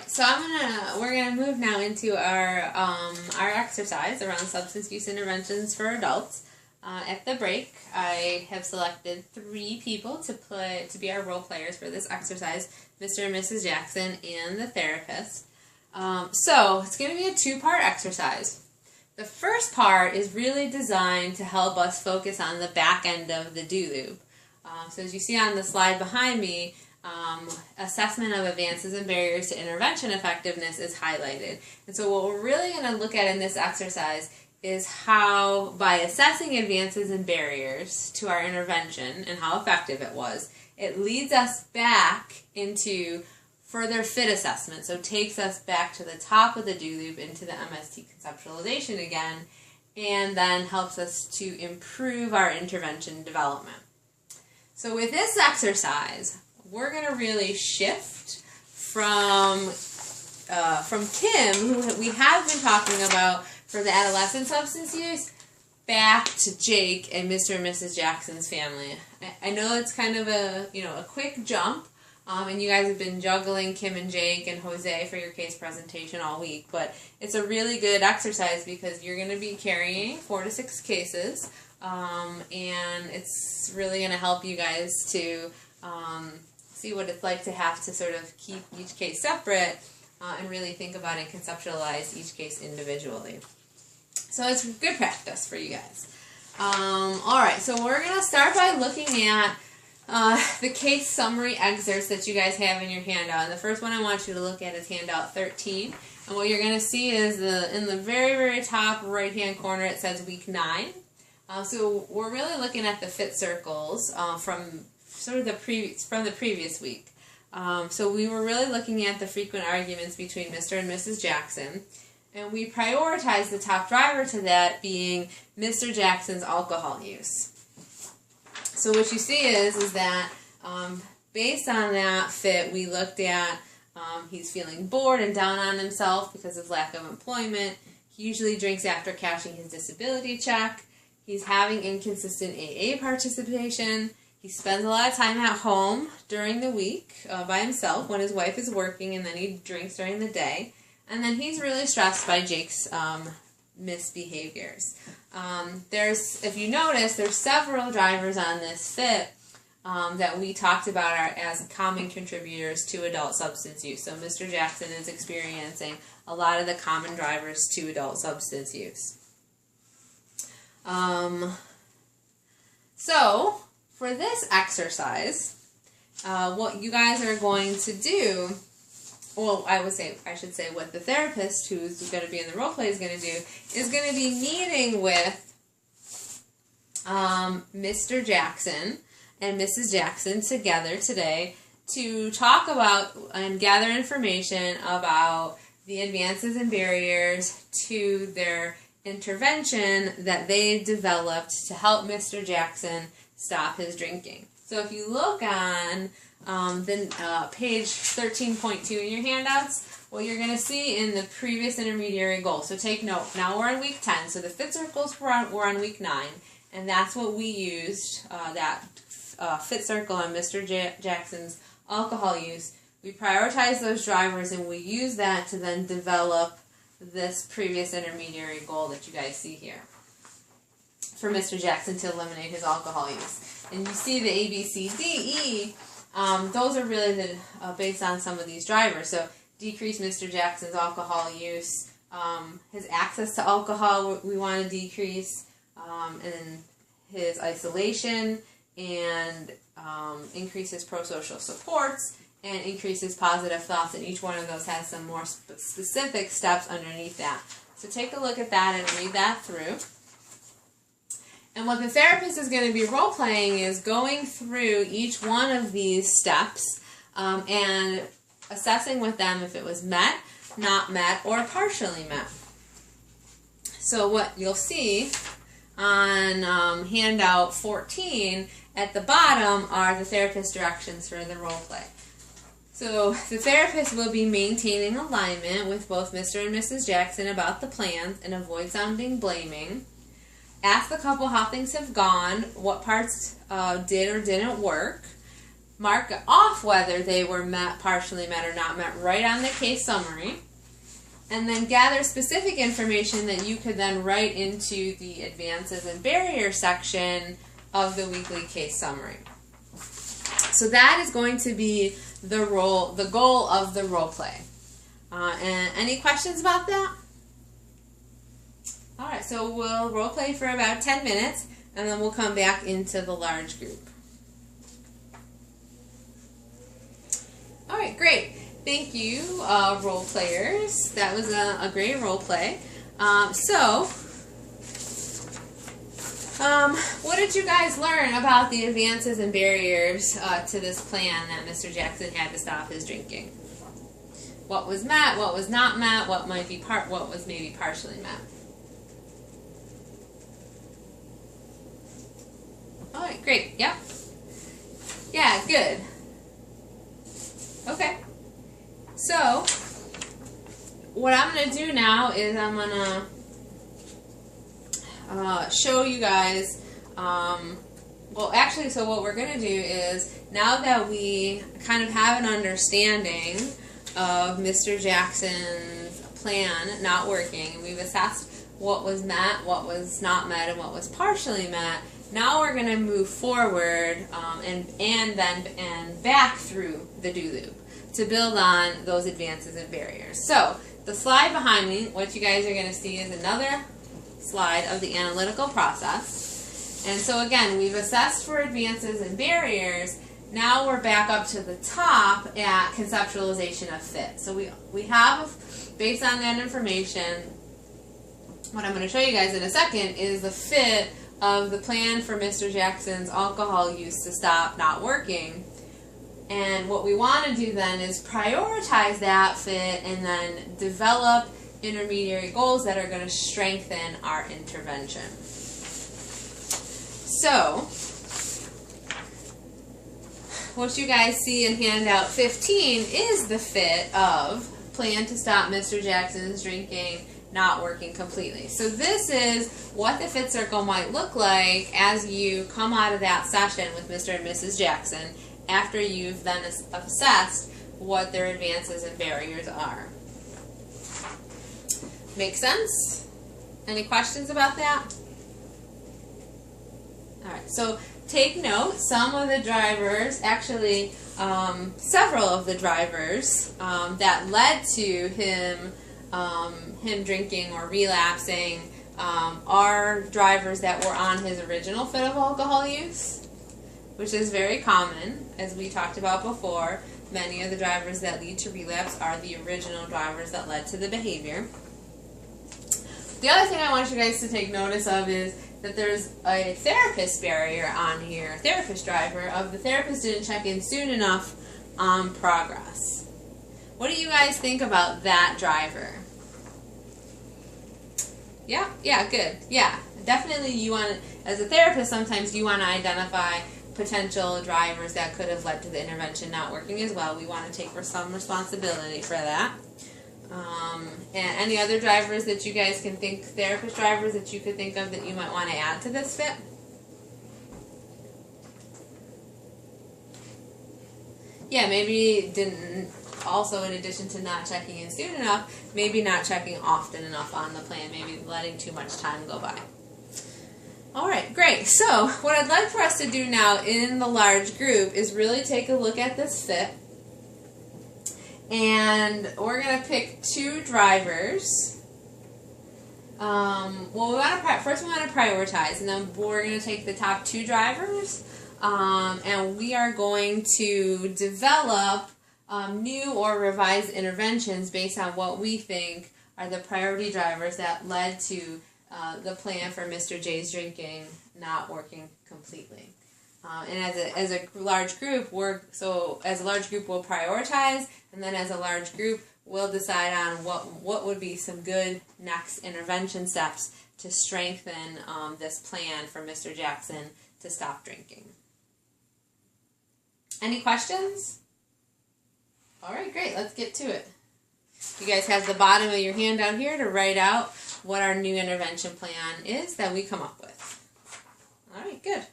so we're gonna move now into our exercise around substance use interventions for adults. At the break, I have selected 3 people to be our role players for this exercise: Mr. and Mrs. Jackson and the therapist. So it's going to be a 2-part exercise. The first part is really designed to help us focus on the back end of the do loop. So as you see on the slide behind me, assessment of advances and barriers to intervention effectiveness is highlighted. And so what we're really going to look at in this exercise is how, by assessing advances and barriers to our intervention and how effective it was, it leads us back into further fit assessment. So takes us back to the top of the do loop into the MST conceptualization again, and then helps us to improve our intervention development. So with this exercise, we're going to really shift from Kim, who we have been talking about for the adolescent substance use, back to Jake and Mr. and Mrs. Jackson's family. I know it's kind of a quick jump, and you guys have been juggling Kim and Jake and Jose for your case presentation all week, but it's a really good exercise because you're going to be carrying 4 to 6 cases, and it's really going to help you guys to see what it's like to have to sort of keep each case separate and really think about and conceptualize each case individually. So it's good practice for you guys. Alright, so we're going to start by looking at the case summary excerpts that you guys have in your handout. And the first one I want you to look at is handout 13. And what you're going to see is in the very, very top right-hand corner it says week 9. So we're really looking at the fit circles from sort of the previous week. So we were really looking at the frequent arguments between Mr. and Mrs. Jackson. And we prioritized the top driver to that being Mr. Jackson's alcohol use. So what you see is that based on that fit, we looked at he's feeling bored and down on himself because of lack of employment. He usually drinks after cashing his disability check. He's having inconsistent AA participation. He spends a lot of time at home during the week by himself when his wife is working, and then he drinks during the day. And then he's really stressed by Jake's misbehaviors. If you notice, there's several drivers on this fit that we talked about as common contributors to adult substance use. So Mr. Jackson is experiencing a lot of the common drivers to adult substance use. So for this exercise, what you guys are going to do, well, I should say what the therapist who's going to be in the role play is going to do, is going to be meeting with Mr. Jackson and Mrs. Jackson together today to talk about and gather information about the advances and barriers to their intervention that they developed to help Mr. Jackson stop his drinking. So if you look on page 13.2 in your handouts, what you're going to see in the previous intermediary goal. So take note, now we're on week 10, so the fit circles were on week 9, and that's what we used, that fit circle on Mr. Jackson's alcohol use. We prioritized those drivers, and we use that to then develop this previous intermediary goal that you guys see here for Mr. Jackson to eliminate his alcohol use. And you see the A, B, C, D, E, those are really based on some of these drivers. So decrease Mr. Jackson's alcohol use, his access to alcohol we want to decrease, and then his isolation, and increase his prosocial supports, and increase his positive thoughts, and each one of those has some more specific steps underneath that. So take a look at that and read that through. And what the therapist is going to be role-playing is going through each one of these steps and assessing with them if it was met, not met, or partially met. So what you'll see on handout 14 at the bottom are the therapist directions for the role-play. So the therapist will be maintaining alignment with both Mr. and Mrs. Jackson about the plans and avoid sounding blaming. Ask the couple how things have gone, what parts did or didn't work. mark off whether they were met, partially met, or not met right on the case summary, and then gather specific information that you could then write into the advances and barriers section of the weekly case summary. So that is going to be the goal of the role play. And any questions about that? All right, so we'll role play for about 10 minutes, and then we'll come back into the large group. All right, great. Thank you, role players. That was a great role play. What did you guys learn about the advances and barriers to this plan that Mr. Jackson had to stop his drinking? What was met? What was not met? What was maybe partially met? All right, great. Yep. Yeah, good. Okay. So, what I'm going to do now is I'm going to show you guys, so what we're going to do is, now that we kind of have an understanding of Mr. Jackson's plan not working, we've assessed what was met, what was not met, and what was partially met. Now we're going to move forward and back through the do loop to build on those advances and barriers. So the slide behind me, what you guys are going to see is another slide of the analytical process. And so again, we've assessed for advances and barriers. Now we're back up to the top at conceptualization of fit. So we have, based on that information, what I'm going to show you guys in a second is the fit of the plan for Mr. Jackson's alcohol use to stop not working. And what we want to do then is prioritize that fit and then develop intermediary goals that are going to strengthen our intervention. So, what you guys see in handout 15 is the fit of plan to stop Mr. Jackson's drinking not working completely. So this is what the fit circle might look like as you come out of that session with Mr. and Mrs. Jackson after you've then assessed what their advances and barriers are. Make sense? Any questions about that? Alright, so take note, some of the drivers, actually several of the drivers that led to him drinking or relapsing are drivers that were on his original fit of alcohol use, which is very common, as we talked about before. Many of the drivers that lead to relapse are the original drivers that led to the behavior. The other thing I want you guys to take notice of is that there's a therapist barrier on here, therapist driver, of the therapist didn't check in soon enough on progress. What do you guys think about that driver? Yeah, good. Yeah, definitely you want, as a therapist, sometimes you want to identify potential drivers that could have led to the intervention not working as well. We want to take some responsibility for that. And any other drivers that you guys can think, therapist drivers that you could think of that you might want to add to this fit? Yeah, maybe didn't, also in addition to not checking in soon enough, maybe not checking often enough on the plan, maybe letting too much time go by. Alright, great. So, what I'd like for us to do now in the large group is really take a look at this fit. And we're going to pick two drivers. First we want to prioritize, and then we're going to take the top two drivers, and we are going to develop new or revised interventions based on what we think are the priority drivers that led to the plan for Mr. J's drinking not working completely. And as a large group, we'll prioritize, and then as a large group, we'll decide on what would be some good next intervention steps to strengthen this plan for Mr. Jackson to stop drinking. Any questions? All right, great. Let's get to it. You guys have the bottom of your handout here to write out what our new intervention plan is that we come up with. All right, good.